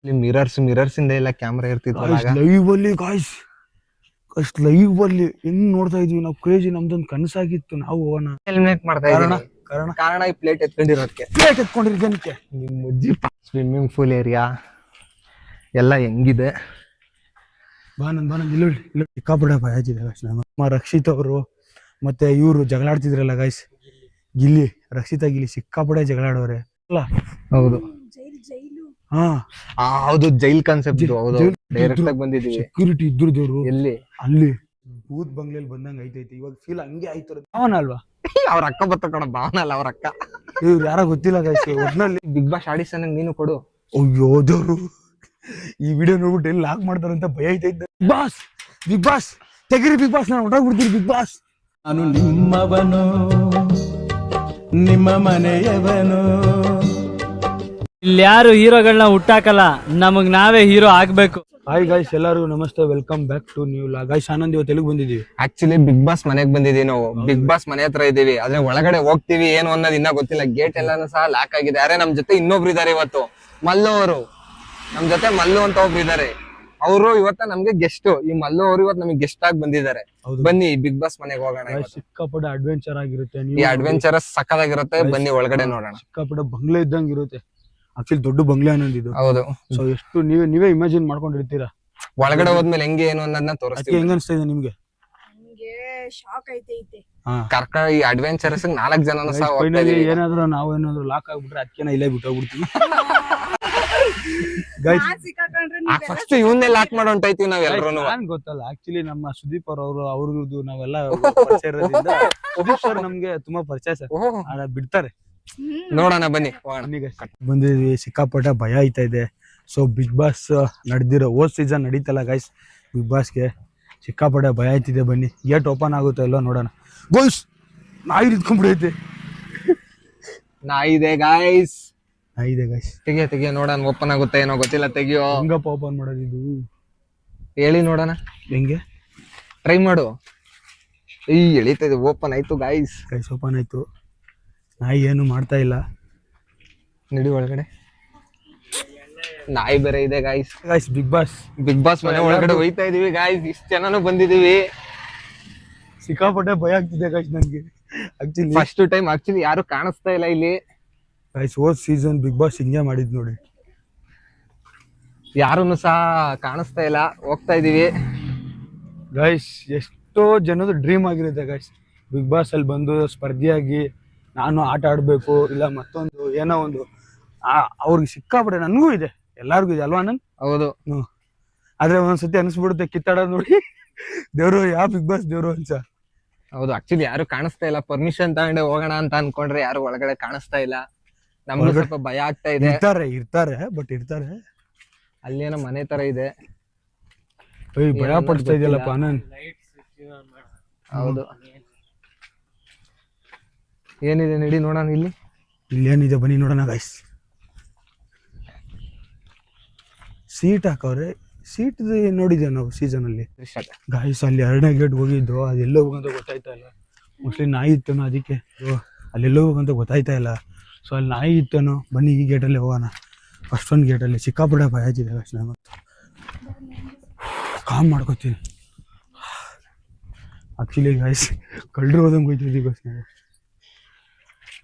Mirrors ಇಂದ ಎಲ್ಲ camera ಇರ್ತಿತ್ತು ಲೈವ್ ಅಲ್ಲಿ ಗಾಯ್ಸ್ ಅಷ್ಟ್ ಲೈವ್ ಅಲ್ಲಿ ಹೆಂಗ್ ನೋಡ್ತಾ ಇದೀವಿ ನಾವು. ಕ್ರೇಜಿ, ನಮ್ದೊಂದು ಕನಸಾಗಿತ್ತು ನಾವು ಹೋಗೋಣ. ಹೆಲ್ಮೆಟ್ ಮಾಡ್ತಾ ಇದ್ದೀನಿ. ಕಾರಣ ಈ ಪ್ಲೇಟ್ ಎತ್ಕೊಂಡಿರೋದಕ್ಕೆ ನಿಮ್ ಮುಜ್ಜಿ ಸ್ವಿಮ್ಮಿಂಗ್ ಪೂಲ್ ಏರಿಯಾ ಎಲ್ಲ ಹೆಂಗಿದೆ. ಬಾನಂದ್ ಇಲ್ಲ ಸಿಕ್ಕಾಪಡೆ ಭಯ ಆಯ್ತಿದೆ ಗಾಯ್ಸ್. ನಮ್ಮ ರಕ್ಷಿತ್ ಅವರು ಮತ್ತೆ ಇವ್ರು ಜಗಳಾಡ್ತಿದ್ರಲ್ಲ ಗಾಯ್ಸ್, ಗಿಲ್ಲಿ, ರಕ್ಷಿತಾ ಗಿಲ್ಲಿ ಸಿಕ್ಕಾಪಡೆ ಜಗಳಾಡೋರೆ ಅಲ್ಲ. ಹೌದು ಹೌದು, ಜೈಲ್ ಕಾನ್ಸೆಪ್ಟ್. ಹೌದು, ಡೈರೆಕ್ಟ್ ಆಗಿ ಬಂದಿದ್ದೀವಿ. ಸೆಕ್ಯೂರಿಟಿ ಇದ್ರದವ್ರು ಎಲ್ಲಿ ಅಲ್ಲಿ ಭೂತ್ ಬಂಗ್ಲೆಯಲ್ಲಿ ಬಂದಂಗ ಐತೈತಿ ಇವಾಗ ಫೀಲ್. ಹಂಗೆ ಆಯ್ತು. ಭಾವನ ಅಲ್ವಾ? ಅವ್ರ ಅಕ್ಕ ಬತ್ತ ಕಣ. ಭಾವನ ಅಲ್ಲ, ಅವ್ರ ಅಕ್ಕ. ಇವ್ರು ಯಾರ ಗೊತ್ತಿಲ್ಲ ಗಾಯ್ಸ್. ಒಟ್ನಲ್ಲಿ ಬಿಗ್ ಬಾಸ್ ಆಡಿಷನ್ ನೀನು ಕೊಡು. ಅಯ್ಯೋ ದೇವ್ರು, ಈ ವಿಡಿಯೋ ನೋಡ್ಬಿಟ್ಟು ಎಲ್ಲಿ ಲಾಕ್ ಮಾಡ್ತಾರಂತ ಭಯ ಐತೈತೆ. ಬಿಗ್ ಬಾಸ್ ತೆಗಿರಿ, ಬಿಗ್ ಬಾಸ್ ನಾನು ಹೊರಟಾಗ್ಬಿಡ್ತೀನಿ. ಬಿಗ್ ಬಾಸ್ ನಾನು ನಿಮ್ಮವನು, ನಿಮ್ಮ ಮನೆಯವನು. ಇಲ್ಲಿ ಯಾರು ಹೀರೋಗಳನ್ನ ಹುಟ್ಟಾಕಲ್ಲ, ನಮಗ್ ನಾವೇ ಹೀರೋ ಆಗ್ಬೇಕು. ಹಾಯ್ ಗಾಯ್ಸ್, ಎಲ್ಲರಿಗೂ ನಮಸ್ತೆ, welcome back to new vlog. Guys, Anand ಇವತ್ತು ಎಲ್ಲಿಗೆ ಬಂದಿದ್ದೀವಿ? ಆಕ್ಚುಲಿ ಬಿಗ್ ಬಾಸ್ ಮನೆಗ್ ಬಂದಿದೀವಿ ನಾವು. ಬಿಗ್ ಬಾಸ್ ಮನೆ ಹತ್ರ ಇದೀವಿ, ಆದ್ರೆ ಒಳಗಡೆ ಹೋಗ್ತೀವಿ ಏನು ಅನ್ನೋದು ಇನ್ನ ಗೊತ್ತಿಲ್ಲ. ಗೇಟ್ ಎಲ್ಲಾನು ಸಹ ಲಾಕ್ ಆಗಿದೆ. ಅರೆ ನಮ್ ಜೊತೆ ಇನ್ನೊಬ್ರು ಇದಾರೆ ಇವತ್ತು, ಮಲ್ಲು ಅವರು. ನಮ್ ಜೊತೆ ಮಲ್ಲು ಅಂತ ಒಬ್ರು ಇದಾರೆ. ಅವರು ಇವತ್ತ ನಮ್ಗೆ ಗೆಸ್ಟ್. ಈ ಮಲ್ಲು ಅವರು ಇವತ್ತು ನಮಗೆ ಗೆಸ್ಟ್ ಆಗಿ ಬಂದಿದ್ದಾರೆ. ಬನ್ನಿ ಬಿಗ್ ಬಾಸ್ ಮನೆಗೆ ಹೋಗೋಣ. ಸಿಕ್ಕಾಪಟ್ಟೆ ಅಡ್ವೆಂಚರ್ ಆಗಿರುತ್ತೆ. ಈ ಅಡ್ವೆಂಚರ್ ಸಕ್ಕದಾಗಿರುತ್ತೆ. ಬನ್ನಿ ಒಳಗಡೆ ನೋಡೋಣ. ಸಿಕ್ಕಾಪಟ್ಟೆ ಬಂಗ್ಲೆ ಇದ್ದಂಗೆ ಇರುತ್ತೆ. ಆಕ್ಚುಲಿ ದೊಡ್ಡ ಬಂಗ್ಲೆ ಅನ್ನೋದು. ಹೌದು. ಸೊ ಎಷ್ಟು ನೀವೇ ಇಮ್ಯಾಜಿನ್ ಮಾಡ್ಕೊಂಡಿರ್ತೀರಾ ಒಳಗಡೆ ಹೋದ್ಮೇಲೆ ಹೆಂಗೆ ಏನು ಅನ್ನೋದನ್ನ ತೋರಿಸ್ತೀವಿ. ಹೆಂಗ ಅನ್ಸ್ತಾ ಇದೆ ನಿಮ್ಗೆ? ಕರ್ಕ ಈ ಅಡ್ವೆಂಚರ್ಸ್ 4 ಜನ ಸಹ ಏನಾದ್ರು ನಾವೇನಾದ್ರು ಲಾಕ್ ಆಗ್ಬಿಟ್ರೆ ಅದಕ್ಕೆ ಇಲ್ಲೇ ಬಿಟ್ಟು ಹೋಗ್ಬಿಡ್ತೀವಿ. ಫಸ್ಟ್ ಇವನ್ನೇ ಲಾಕ್ ಮಾಡೋ ಹೊಂಟೈತೀವಿ ನಾವ್ ಎಲ್ಲರೂ. ಗೊತ್ತಲ್ಲ, ಆಕ್ಚುಲಿ ನಮ್ಮ ಸುದೀಪ್ ಅವ್ರದ್ದು ನಾವೆಲ್ಲ ಸುದೀಪ್ ಸರ್ ನಮ್ಗೆ ತುಂಬಾ ಪರಿಚಯ ಸರ್. ಬಿಡ್ತಾರೆ, ನೋಡೋಣ ಬನ್ನಿ. ಬಂದಿದ್ವಿ, ಸಿಕ್ಕಾಪಟ್ಟೆ ಭಯ ಆಯ್ತಾ ಇದೆ. ಸೊ ಬಿಗ್ ಬಾಸ್ ನಡೆದಿರೋ ಹೋದ್ ಸೀಸನ್ ನಡೀತಲ್ಲ ಗೈಸ್, ಬಿಗ್ ಬಾಸ್ಗೆ ಸಿಕ್ಕಾಪಟ್ಟೆ ಭಯ ಆಯ್ತಿದೆ. ಬನ್ನಿ, ಗೇಟ್ ಓಪನ್ ಆಗುತ್ತೋ ಎಲ್ಲ ನೋಡೋಣ. ಗೋಯ್ಸ್, ನಾಯಿ ಇದ್ಕೊಂಡ್ಬಿಡೈತೆ. ನಾಯಿದೆ ಗಾಯ್ಸ್, ತೆಗಿಯ ನೋಡೋಣ. ಓಪನ್ ಆಗುತ್ತೆ ಏನೋ ಗೊತ್ತಿಲ್ಲ. ತೆಗಿಯೋ. ಹೆಂಗಪ್ಪ ಓಪನ್ ಮಾಡೋದು ಇದು? ಹೇಳಿ ನೋಡೋಣ. ಹೆಂಗೆ ಟ್ರೈ ಮಾಡು. ಈ ಎಳಿತಾ ಇದೆ. ಓಪನ್ ಆಯ್ತು ಗಾಯ್ಸ್. ಓಪನ್ ಆಯ್ತು. ನಾಯಿ ಏನು ಮಾಡ್ತಾ ಇಲ್ಲ. ನಡಿ ಒಳಗಡೆ. ನಾಯಿ ಬೇರೆ ಇದೆ ಗಾಯ್ಸ್. ಬಿಗ್ ಬಾಸ್ ಮನೆ ಒಳಗಡೆ ಹೋಯ್ತಾ ಇದೀವಿ ಗಾಯ್ಸ್. ಇಷ್ಟು ಜನನು ಬಂದಿದೀವಿ. ಸಿಕ್ಕಾಪಟ್ಟೆ ಭಯ ಆಗ್ತಿದೆ ಗಾಯ್ಸ್ ನನ್ಗೆ. ಆಕ್ಚುಲಿ ಫಸ್ಟ್ ಟೈಮ್ ಆಕ್ಚುಲಿ ಯಾರು ಕಾಣಿಸ್ತಾ ಇಲ್ಲ ಇಲ್ಲಿ ಗಾಯ್ಸ್. ಹೋದ್ ಸೀಸನ್ ಬಿಗ್ ಬಾಸ್ ಹಿಂಗೆ ಮಾಡಿದ್ ನೋಡಿ. ಯಾರನ್ನು ಸಹ ಕಾಣಿಸ್ತಾ ಇಲ್ಲ. ಹೋಗ್ತಾ ಇದೀವಿ ಗೈಸ್. ಎಷ್ಟೋ ಜನದ ಡ್ರೀಮ್ ಆಗಿರುತ್ತೆ ಗೈಸ್, ಬಿಗ್ ಬಾಸ್ ಅಲ್ಲಿ ಬಂದು ಸ್ಪರ್ಧಿಯಾಗಿ ನಾನು ಆಟ ಆಡ್ಬೇಕು, ಇಲ್ಲ ಮತ್ತೊಂದು ಏನೋ ಒಂದು. ಅವ್ರಿಗೆ ಸಿಕ್ಕಾಪಟ್ಟೆ, ನನಗೂ ಇದೆ, ಎಲ್ಲಾರ್ಗು ಇದೆ ಅಲ್ವಾ ನನ್? ಹೌದು. ಆದ್ರೆ ಒಂದೊಂದ್ಸತಿ ಅನ್ಸ್ಬಿಡುತ್ತೆ ಕಿತ್ತಾಡೋದ್ ನೋಡಿ, ದೇವ್ರು ಯಾವ ಬಿಗ್ ಬಾಸ್ ದೇವ್ರು ಅಂತ. ಹೌದು, ಆಕ್ಚುಲಿ ಯಾರು ಕಾಣಿಸ್ತಾ ಇಲ್ಲ. ಪರ್ಮಿಷನ್ ತಗೊಂಡೆ ಹೋಗೋಣ ಅಂತ ಅನ್ಕೊಂಡ್ರೆ ಯಾರು ಒಳಗಡೆ ಕಾಣಿಸ್ತಾ ಇಲ್ಲ. ನಮ್ಗೆ ಸ್ವಲ್ಪ ಭಯ ಆಗ್ತಾ ಇದೆ. ಇರ್ತಾರೆ ಅಲ್ಲೇನೋ ಮನೆ ತರ ಇದೆ. ಭಯ ಪಡಿಸ್ತಾ ಇದೆಯಲ್ಲಪ್ಪ ಆನಂದ್. ಹೌದು. ಏನಿದೆ ನಡಿ ನೋಡೋಣ. ಇಲ್ಲಿ ಏನಿದೆ ಬನ್ನಿ ನೋಡೋಣ ಗೈಸ್. ಸೀಟ್ ಹಾಕವ್ರೆ. ಸೀಟ್ ನೋಡಿದ್ದೇವೆ ನಾವು ಸೀಸನ್ ಅಲ್ಲಿ ಗೈಸ್. ಅಲ್ಲಿ 2ನೇ ಗೇಟ್ ಹೋಗಿದ್ದು, ಅದೆಲ್ಲೋ ಹೋಗಂತ ಗೊತ್ತಾಯ್ತಾ ಇಲ್ಲ. ಮೋಸ್ಟ್ಲಿ ನಾಯಿ ಇತ್ತನೋ, ಅದಕ್ಕೆ ಅಲ್ಲೆಲ್ಲೋ ಹೋಗಂತ ಗೊತ್ತಾಯ್ತಾ ಇಲ್ಲ. ಸೊ ಅಲ್ಲಿ ನಾಯಿ ಇತ್ತನೋ. ಬನ್ನಿ ಈ ಗೇಟಲ್ಲಿ ಹೋಗೋಣ. ಫಸ್ಟ್ ಒಂದು ಗೇಟಲ್ಲಿ ಸಿಕ್ಕಾಪಟ್ಟೆ ಭಯ ಆಯ್ತಿದೆ ಗೈಸ್. ನಾನು ಕಾಮ್ ಮಾಡ್ಕೋತೀನಿ. ಆಕ್ಚುಲಿ ಗೈಸ್, ಕಳ್ಳರು ಹೋದಂಗೆ ಹೋಯ್ತಿದ್ದೀವಿ ಗೈಸ್ ನಾವು.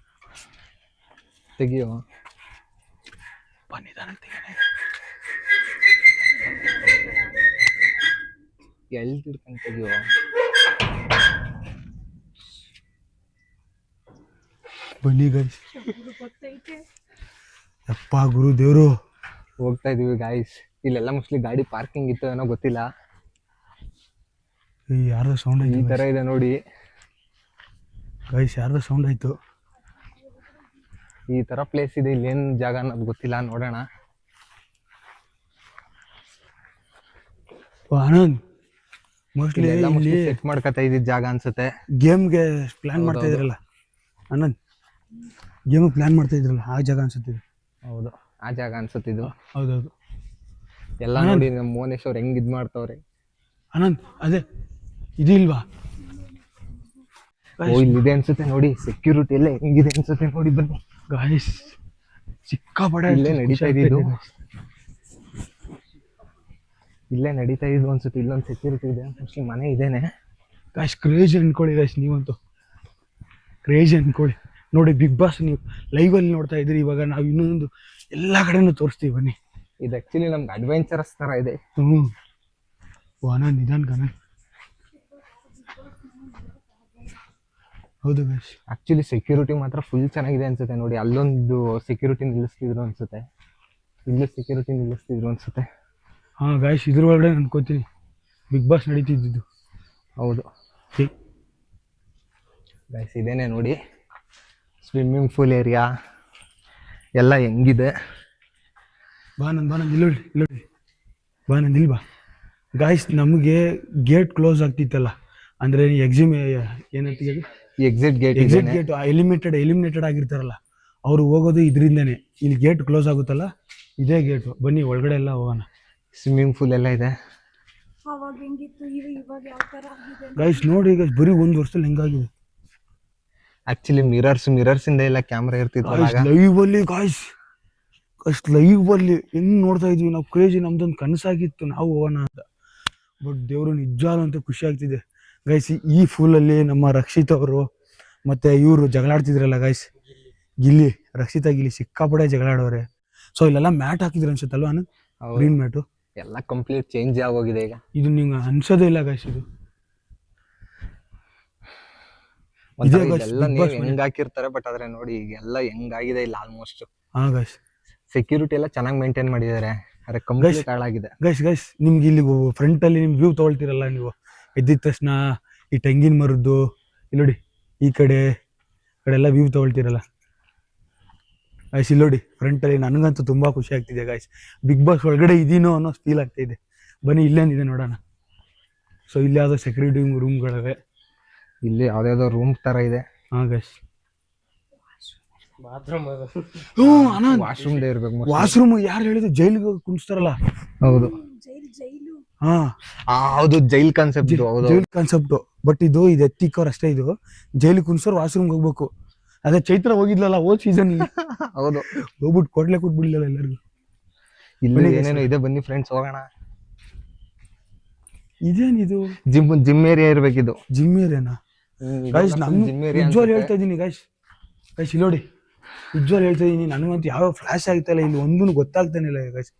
ತೆಗಿಯೋ. ಬನ್ನಿದಾನಂತೆ ಎಲ್ಲಿ ತಿರ್ಕೊಂಡು ತೆಗಿಯೋ. ಬನ್ನಿ ಗೈಸ್. ಯಪ್ಪ ಗುರು ದೇವ್ರು. ಹೋಗ್ತಾ ಇದೀವಿ ಗಾಯ್ಸ್. ಇಲ್ಲೆಲ್ಲ ಮೋಸ್ಟ್ಲಿ ಗಾಡಿ ಪಾರ್ಕಿಂಗ್ ಇತ್ತು ಏನೋ ಗೊತ್ತಿಲ್ಲ. ಯಾರ್ದ ಸೌಂಡ್ ಈ ತರ ಇದೆ ನೋಡಿ ಗೈಸ್. ಯಾರ್ದ ಸೌಂಡ್ ಆಯ್ತು? ಈ ತರ ಪ್ಲೇಸ್ ಇದೆ. ಇಲ್ಲೇನ್ ಜಾಗ ಅನ್ನೋದು ಗೊತ್ತಿಲ್ಲ, ನೋಡೋಣ. ಆನಂದ್, ಮೋಸ್ಟ್ಲಿ ಸೆಟ್ ಮಾಡ್ಕೊತಾ ಇದ್ದಿದ್ ಜಾಗ ಅನ್ಸುತ್ತೆ. ಗೇಮ್ಗೆ ಪ್ಲಾನ್ ಮಾಡ್ತಾ ಇದ್ರಲ್ಲ ಆನಂದ್, ಗೇಮ್ ಪ್ಲಾನ್ ಮಾಡ್ತಾ ಇದ್ರಲ್ಲ ಆ ಜಾಗ ಅನ್ಸುತ್ತೆ. ಹೌದು, ಆ ಜಾಗ ಅನ್ಸುತ್ತಿದ್ದು. ಹೌದೌದು. ಎಲ್ಲ ನೋಡಿ ನಮ್ಮ ಮೋನೇಶ್ ಅವ್ರು ಹೆಂಗ್ ಇದ್ ಮಾಡ್ತಾವ್ರೆ. ಆನಂದ್, ಅದೇ ಇದಿಲ್ವಾ? ಇಲ್ಲಿದೆ ಅನ್ಸುತ್ತೆ ನೋಡಿ. ಸೆಕ್ಯೂರಿಟಿ ಎಲ್ಲ ಹೆಂಗಿದೆ ಅನ್ಸುತ್ತೆ ನೋಡಿ. ಬನ್ನಿ ಗಾಯ್ಸ್, ಸಿಕ್ಕಾಪಟ್ಟೆ ಇಲ್ಲೇ ನಡೀತಾ ಇದ್ದು. ಇಲ್ಲೇ ನಡೀತಾ ಇದ್ವು ಅನ್ಸುತ್ತೆ. ಇಲ್ಲೊಂದು ಸೆಕ್ಯೂರಿಟಿ ಇದೆ, ಮೋಸ್ಟ್ಲಿ ಮನೆ ಇದೇನೆ. ಗಾಯ್ಸ್ ಕ್ರೇಜ್ ಅನ್ಕೊಳ್ಳಿ ಗಾಯ್ಸ್, ನೀವಂತೂ ಕ್ರೇಜ್ ಅನ್ಕೊಳ್ಳಿ. ನೋಡಿ ಬಿಗ್ ಬಾಸ್ ನೀವು ಲೈವಲ್ಲಿ ನೋಡ್ತಾ ಇದ್ರಿ, ಇವಾಗ ನಾವು ಇನ್ನೊಂದು ಎಲ್ಲ ಕಡೆನೂ ತೋರಿಸ್ತೀವಿ ಬನ್ನಿ. ಇದು ಆಕ್ಚುಲಿ ನಮ್ಗೆ ಅಡ್ವೆಂಚರಸ್ ತರ ಇದೆ. ಆನಂದ್ ನಿಧಾನ್ ಕಣ. ಹೌದು ಗಾಯ್ಸ್, ಆಕ್ಚುಲಿ ಸೆಕ್ಯೂರಿಟಿ ಮಾತ್ರ ಫುಲ್ ಚೆನ್ನಾಗಿದೆ ಅನ್ಸುತ್ತೆ. ನೋಡಿ ಅಲ್ಲೊಂದು ಸೆಕ್ಯೂರಿಟಿ ನಿಲ್ಲಿಸ್ತಿದ್ರು ಅನ್ಸುತ್ತೆ, ಇಲ್ಲೂ ಸೆಕ್ಯೂರಿಟಿ ನಿಲ್ಲಿಸ್ತಿದ್ರು ಅನ್ಸುತ್ತೆ. ಹಾಂ ಗಾಯ್ಸ್, ಇದ್ರ ಒಳಗಡೆ ಅನ್ಕೋತೀನಿ ಬಿಗ್ ಬಾಸ್ ನಡೀತಿದ್ದು. ಹೌದು ಗೈಸ್, ಇದೇನೆ ನೋಡಿ ಸ್ವಿಮ್ಮಿಂಗ್ ಪೂಲ್ ಏರಿಯಾ ಎಲ್ಲ ಹೆಂಗಿದೆ. ಬಾ ನಂದು ಇಲ್ಲೋಡಿ ಬಾ ನಂದು ಇಲ್ಲಿ ಬಾ. ಗಾಯ್ಸ್, ನಮಗೆ ಗೇಟ್ ಕ್ಲೋಸ್ ಆಗ್ತಿತ್ತಲ್ಲ, ಅಂದರೆ ಏನಂತೀವಿ ಎಕ್ಸಿಟ್ ಗೇಟ್ ಎಲಿಮಿನೇಟೆಡ್ ಆಗಿರ್ತಾರಲ್ಲ, ಅವರು ಹೋಗೋದು ಇದರಿಂದನೇ. ಇಲ್ಲಿ ಗೇಟ್ ಕ್ಲೋಸ್ ಆಗುತ್ತಲ್ಲ, ಇದೇ ಗೇಟು. ಬನ್ನಿ ಒಳಗಡೆ ಎಲ್ಲ ಹೋಗೋಣ. ಸ್ವಿಮ್ಮಿಂಗ್ ಪೂಲ್ ಎಲ್ಲ ಇದೆ. ಗಾಯ್ಸ್ ನೋಡಿ ಈಗ ಬರೀ ಒಂದು ವರ್ಷದಲ್ಲಿ ಹೆಂಗಾಗಿದೆ. ಆಕ್ಚುಲಿ ಮಿರರ್ಸ್ ಇಂದ ಎಲ್ಲ ಕ್ಯಾಮ್ರಾ ಇರ್ತಿತ್ತು ಲೈವ್ ಅಲ್ಲಿ. ಗಾಯ್ಸ್ ಲೈವ್ ಅಲ್ಲಿ ಹೆಂಗ್ ನೋಡ್ತಾ ಇದ್ವಿ ನಾವು, ಕ್ರೇಜಿ. ನಮ್ದೊಂದು ಕನಸಾಗಿತ್ತು ನಾವು ಹೋಗೋಣ ಅಂತ. ಬಟ್ ದೇವರು ನಿಜಾಲು ಅಂತ ಖುಷಿ ಆಗ್ತಿದೆ ಗೈಸ್. ಈ ಫೂಲಲ್ಲಿ ನಮ್ಮ ರಕ್ಷಿತ್ ಅವರು ಮತ್ತೆ ಇವರು ಜಗಳಾಡ್ತಿದ್ರಲ್ಲ ಗೈಸ್, ಗಿಲ್ಲಿ, ರಕ್ಷಿತಾ ಗಿಲ್ಲಿ ಸಿಕ್ಕಾಪಡೆ ಜಗಳಾಡೋರೆ. ಸೊ ಇಲ್ಲೆಲ್ಲ ಮ್ಯಾಟ್ ಹಾಕಿದ್ರು ಅನ್ಸುತ್ತಲ್ವಾ, ಗ್ರೀನ್ ಮ್ಯಾಟು. ಎಲ್ಲ ಕಂಪ್ಲೀಟ್ ಚೇಂಜ್ ಆಗೋಗಿದೆ ಈಗ. ಇದು ನಿಮ್ಗೆ ಅನ್ಸೋದೇ ಇಲ್ಲ ಗೈಸ್. ಇದು ಹೆಂಗ್ ಹಾಕಿರ್ತಾರೆ, ಬಟ್ ಆದ್ರೆ ನೋಡಿ ಈಗ ಎಲ್ಲ ಹೆಂಗಾಗಿದೆ ಇಲ್ಲ ಆಲ್ಮೋಸ್ಟ್. ಹಾ ಗೈಸ್, ಸೆಕ್ಯೂರಿಟಿ ಎಲ್ಲ ಚೆನ್ನಾಗಿ ಮೇಂಟೈನ್ ಮಾಡಿದ್ದಾರೆ, ಆದ್ರೆ ಕಂಪ್ಲೀಟ್ ಹಾಳಾಗಿದೆ. ಗೈಸ್ ನಿಮ್ಗೆ ಇಲ್ಲಿ ಫ್ರಂಟ್ ಅಲ್ಲಿ ನಿಮ್ ವ್ಯೂ ತಗೊಳ್ತಿರಲ್ಲ ನೀವು, ಎದ್ದಿದ ತಕ್ಷಣ ಈ ತೆಂಗಿನ ಮರದ್ದು ಇಲ್ಲಿ ನೋಡಿ, ಈ ಕಡೆ ಎಲ್ಲ ವ್ಯೂ ತಗೊಳ್ತಿರಲ್ಲ ಗೈಸ್. ಇಲ್ಲಿ ನೋಡಿ ಫ್ರಂಟ್ ಅಲ್ಲಿ ನನಗಂತೂ ತುಂಬಾ ಖುಷಿ ಆಗ್ತಿದೆ ಗೈಸ್. ಬಿಗ್ ಬಾಸ್ ಒಳಗಡೆ ಇದೀನೋ ಅನ್ನೋ ಫೀಲ್ ಆಗ್ತಾ ಇದೆ. ಬನ್ನಿ ಇಲ್ಲೇನಿದೆ ನೋಡೋಣ. ಸೊ ಇಲ್ಲಿ ಯಾವ್ದೋ ಸೆಕ್ಯೂರಿಟಿ ರೂಮ್ಗಳಿವೆ, ಇಲ್ಲಿ ಯಾವ್ದಾವ್ದೋ ರೂಮ್ ತರ ಇದೆ. ಹಾ ಗೈಸ್, ವಾಶ್ರೂಮ್ ಇರ್ಬೇಕು. ವಾಶ್ರೂಮ್ ಯಾರು ಹೇಳಿದ್ರು ಜೈಲಿಗೆ ಕುಣಿಸ್ತಾರಲ್ಲ. ಹೌದು ಹಾ ಹೌದು, jail concept. Jail concept. But ಇದು ಎತ್ತಿಕ್ಕವ್ರು ಅಷ್ಟೇ. ಇದು ಜೈಲಿಗೆ ಕುಣಿಸೋರು ವಾಶ್ರೂಮ್ ಹೋಗ್ಬೇಕು. ಅದೇ ಚೈತ್ರ ಹೋಗಿದ್ಲಲ್ಲ ಹೋದ್ ಸೀಸನ್, ಹೌದು, ಹೋಗ್ಬಿಟ್ಟು ಕೊಡ್ಲೆ ಕೊಟ್ಬಿಡ್ಲಿಲ್ಲ ಎಲ್ಲರಿಗೂ. ಇಲ್ಲಿ ಏನೇನೋ ಇದೆ, ಬನ್ನಿ ಫ್ರೆಂಡ್ಸ್ ಹೋಗೋಣ. ಇದೇನಿದು? ಜಿಮ್ ಏರಿಯಾ ಇರ್ಬೇಕಿದು. ಜಿಮ್ ಏರಿಯಾನಾ ಗೈಸ್? ನಿಜವಾಗ್ಲೂ ಹೇಳ್ತಾ ಇದೀನಿ ಗೈಸ್. ಇಲ್ಲಿ ನೋಡಿ, ನಿಜವಾಗ್ಲೂ ಹೇಳ್ತಾ ಇದೀನಿ, ನನಗಂತೂ ಯಾವ ಫ್ಲಾಶ್ ಆಗ್ತಾ ಇಲ್ಲ, ಇಲ್ಲಿ ಒಂದೂ ಗೊತ್ತಾಗ್ತಾನೆ ಇಲ್ಲ ಗೈಸ್.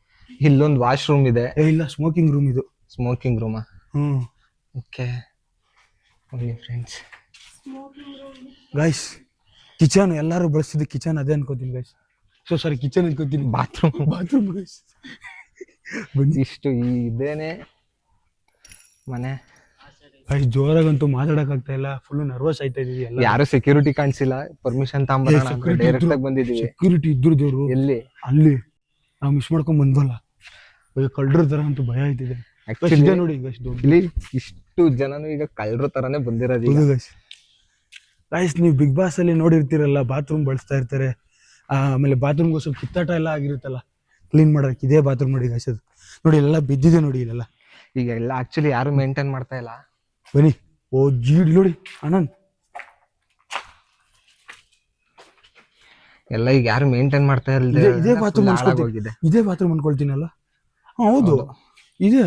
ಇಲ್ಲೊಂದು ವಾಶ್ರೂಮ್ ಇದೆ. ಇಲ್ಲ, ಸ್ಮೋಕಿಂಗ್ ರೂಮ್ ಇದು. ಸ್ಮೋಕಿಂಗ್ ರೂಮಾ? Okay friends. ಗೈಸ್ ಕಿಚನ್, ಎಲ್ಲರೂ ಬಳಸ್ತಿದ್ದು ಕಿಚನ್ ಅದೇ ಅನ್ಕೋತೀನಿ ಗೈಸ್. ಸೊ ಸಾರಿ, ಕಿಚನ್ ಅನ್ಕೋತೀನಿ. Bathroom guys. ಇಷ್ಟು ಇದೇನೆ ಮನೆ. ಗೈಸ್ ಜೋರಾಗಂತೂ ಮಾತಾಡಕ್ ಆಗ್ತಾ ಇಲ್ಲ, ಫುಲ್ ನರ್ವಸ್ ಆಯ್ತಾ ಇದೀವಿ ಎಲ್ಲ. ಯಾರು ಸೆಕ್ಯೂರಿಟಿ ಕಾಣಿಸಿಲ್ಲ, ಪರ್ಮಿಷನ್ ತಗೊಂಬರೋಣ ಡೈರೆಕ್ಟ್ ಆಗಿ ಬಂದಿದೀವಿ. ಸೆಕ್ಯೂರಿಟಿ ಇದ್ರದವ್ರು ಎಲ್ಲಿ? ಅಲ್ಲಿ ನಾವು ಮಿಸ್ ಮಾಡ್ಕೊಂಡ್ ಬಂದ್ವಲ್ಲ, ಕಳ್ರ ತರ ಅಂತೂ ಭಯ ಆಯ್ತಿದೆ. ನೋಡಿ ಇಲ್ಲಿ ಇಷ್ಟು ಜನನು ಈಗ ಕಳ್ರ ತರಾನೇ ಬಂದಿರೋದು. ಗೈಸ್ ನೀವು ಬಿಗ್ ಬಾಸ್ ಅಲ್ಲಿ ನೋಡಿರ್ತೀರಲ್ಲ, ಬಾತ್ರೂಮ್ ಬಳಸ್ತಾ ಇರ್ತಾರೆ. ಆಮೇಲೆ ಬಾತ್ರೂಮ್ಗೂ ಸ್ವಲ್ಪ ಕಿತ್ತಾಟ ಎಲ್ಲ ಆಗಿರುತ್ತಲ್ಲ, ಕ್ಲೀನ್ ಮಾಡೋಕೆ ಇದೇ ಬಾತ್ರೂಮ್ ನೋಡಿ ಗೈಸ್. ಅದು ನೋಡಿ ಎಲ್ಲ ಬಿದ್ದಿದೆ ನೋಡಿ ಇಲ್ಲೆಲ್ಲ. ಈಗ ಎಲ್ಲ ಆಕ್ಚುಲಿ ಯಾರು ಮೇಂಟೈನ್ ಮಾಡ್ತಾ ಇಲ್ಲ. ಬನ್ನಿ. ಓ ಜೀಡ್ ನೋಡಿ ಆನಂದ್, ಎಲ್ಲ ಈಗ ಯಾರು ಮೇಂಟೈನ್ ಮಾಡ್ತಾ ಇರಲಿಲ್ಲ. ಇದೇ ಬಾತ್ರೂಮ್ ಅನ್ಕೊಳ್ತೀನಿ, ಇದೇ ಬಾತ್ರೂಮ್ ಅನ್ಕೊಳ್ತೀನಲ್ಲ. ಹೌದು ಇದೆ.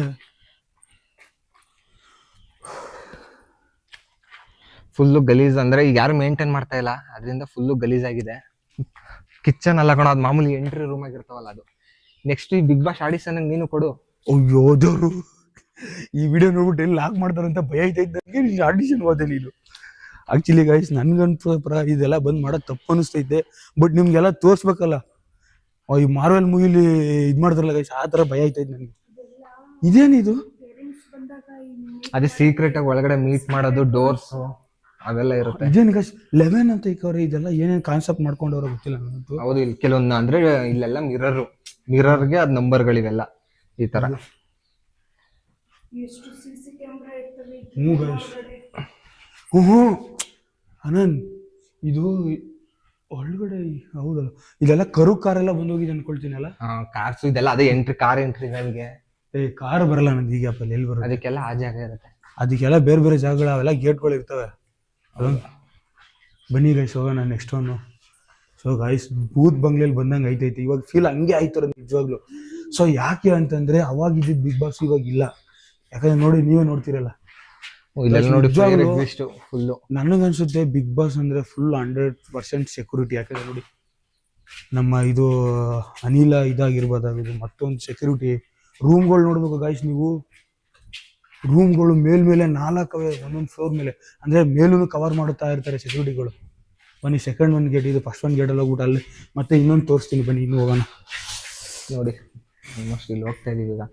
ಫುಲ್ಲು ಗಲೀಜ್, ಅಂದ್ರೆ ಈಗ ಯಾರು ಮೇಂಟೈನ್ ಮಾಡ್ತಾ ಇಲ್ಲ, ಅದರಿಂದ ಫುಲ್ಲು ಗಲೀಜ್ ಆಗಿದೆ. ಕಿಚನ್ ಅಲ್ಲ ಕಣ, ಅದು ಮಾಮೂಲಿ ಎಂಟ್ರಿ ರೂಮ್ ಆಗಿರ್ತಾವಲ್ಲ ಅದು. ನೆಕ್ಸ್ಟ್ ಈ ಬಿಗ್ ಬಾಸ್ ಆಡಿಷನ್ ನೀನು ಕೊಡು. ಅಯ್ಯೋ ದೇವ್ರು, ಈ ವಿಡಿಯೋ ನೋಡ್ಬಿಟ್ಟು ಎಲ್ಲಿ ಲಾಕ್ ಮಾಡ್ತಾರಂತ ಭಯ ಐತೈತೆ. ಆಡಿಷನ್ ಹೋದೆ ನೀನು. ಆಕ್ಚುಲಿ ಗೈಸ್ ನನ್ಗಂತೂ ಇದೆಲ್ಲ ಬಂದ್ ಮಾಡೋದು ತಪ್ಪು ಅನಿಸ್ತೈತೆ. ಬಟ್ ನಿಮ್ಗೆಲ್ಲ ತೋರ್ಸ್ಬೇಕಲ್ಲ, ಈ ಮಾರ್ವೆಲ್ ಮೂವಿಲಿ ಇದ್ ಮಾಡ್ತಾರಲ್ಲ ಗೈಸ್, ಆ ತರ ಭಯ ಐತೈತೆ ನನಗೆ. ಇದೇನಿದು? ಅದೇ ಸೀಕ್ರೆಟ್ ಆಗಿ ಒಳಗಡೆ ಮೀಟ್ ಮಾಡೋದು, ಡೋರ್ಸ್ ಅವೆಲ್ಲ ಇರುತ್ತೆ. ಇದೇನು ಗೈಸ್ 11 ಅಂತ ಇಕ್ಕವ್ರೆ, ಇದೆಲ್ಲ ಏನೇನ್ ಕಾನ್ಸೆಪ್ಟ್ ಮಾಡ್ಕೊಂಡವ್ರ ಗೊತ್ತಿಲ್ಲ ನನಗಂತೂ. ಹೌದು, ಇಲ್ಲಿ ಕೆಲವೊಂದು ಅಂದ್ರೆ ಇಲ್ಲೆಲ್ಲ ಮಿರರ್ಗೆ ಅದ್ ನಂಬರ್ಗಳಿವೆಲ್ಲ ಈ ತರ. ಆನಂದ್ ಇದು ಒಳಗಡೆ ಹೌದಲ್ಲ, ಇದೆಲ್ಲ ಕರು ಕಾರೆಲ್ಲ ಬಂದೋಗಿದೆ ಅನ್ಕೊಳ್ತೀನಲ್ಲ. ಕಾರ್ಸ್ ಇದೆಲ್ಲ ಅದೇ ಎಂಟ್ರಿ, ಕಾರ್ ಎಂಟ್ರಿ. ನನಗೆ ಕಾರ್ ಬರಲ್ಲ ನಂಗೆ ಈಗ ಎಲ್ಲಿ ಬರೋದು. ಅದಕ್ಕೆಲ್ಲ ಆ ಜಾಗ ಇರುತ್ತೆ, ಅದಕ್ಕೆಲ್ಲ ಬೇರೆ ಬೇರೆ ಜಾಗಗಳು, ಅವೆಲ್ಲ ಗೇಟ್ಗಳು ಇರ್ತವೆ. ಬನ್ನಿ ಗೈಸ್ ಹೋಗೋಣ ನೆಕ್ಸ್ಟ್ ಒನ್. ಸೊ ಗೈಸ್ ಭೂತ್ ಬಂಗ್ಲೆಯಲ್ಲಿ ಬಂದಂಗೆ ಐತೈತಿ ಇವಾಗ, ಫೀಲ್ ಹಂಗೆ ಆಯ್ತು ನಿಜವಾಗ್ಲು. ಸೊ ಯಾಕೆ ಅಂತಂದ್ರೆ ಅವಾಗ ಇದ್ದಿದ್ದು ಬಿಗ್ ಬಾಸ್ ಇವಾಗ ಇಲ್ಲ. ಯಾಕಂದ್ರೆ ನೋಡಿ, ನೀವೇ ನೋಡ್ತಿರಲ್ಲ, ಇಲ್ಲೆಲ್ಲ ನೋಡಿ ನಿಜವಾಗ್ಲೂ ಫುಲ್ಲು. ನನಗನ್ಸುತ್ತೆ ಬಿಗ್ ಬಾಸ್ ಅಂದ್ರೆ ಫುಲ್ 100% ಸೆಕ್ಯೂರಿಟಿ. ಯಾಕಂದ್ರೆ ನೋಡಿ, ನಮ್ಮ ಇದು ಅನಿಲ ಇದಾಗಿರ್ಬೋದಾಗಿದ್ದು ಮತ್ತೊಂದು ಸೆಕ್ಯೂರಿಟಿ ರೂಮ್ಗಳು ನೋಡ್ಬೇಕು ಗಾಯ್ಸ್ ನೀವು. ರೂಮ್ಗಳು ಮೇಲ್ಮೇಲೆ 4 ಒಂದೊಂದು ಫ್ಲೋರ್ ಮೇಲೆ, ಅಂದ್ರೆ ಮೇಲೂ ಕವರ್ ಮಾಡುತ್ತಾ ಇರ್ತಾರೆ ಸೆಕ್ಯೂರಿಟಿಗಳು. ಬನ್ನಿ, ಸೆಕೆಂಡ್ ಒಂದು ಗೇಟ್ ಇದು, ಫಸ್ಟ್ ಒಂದು ಗೇಟಲ್ಲಿ ಹೋಗ್ಬಿಟ್ಟು ಅಲ್ಲಿ ಮತ್ತೆ ಇನ್ನೊಂದು ತೋರಿಸ್ತೀನಿ ಬನ್ನಿ, ಇನ್ನು ಹೋಗೋಣ. ನೋಡಿ ಆಲ್ಮೋಸ್ಟ್ ಇಲ್ಲಿ ಹೋಗ್ತಾ ಇದೀವಿ ಈಗ.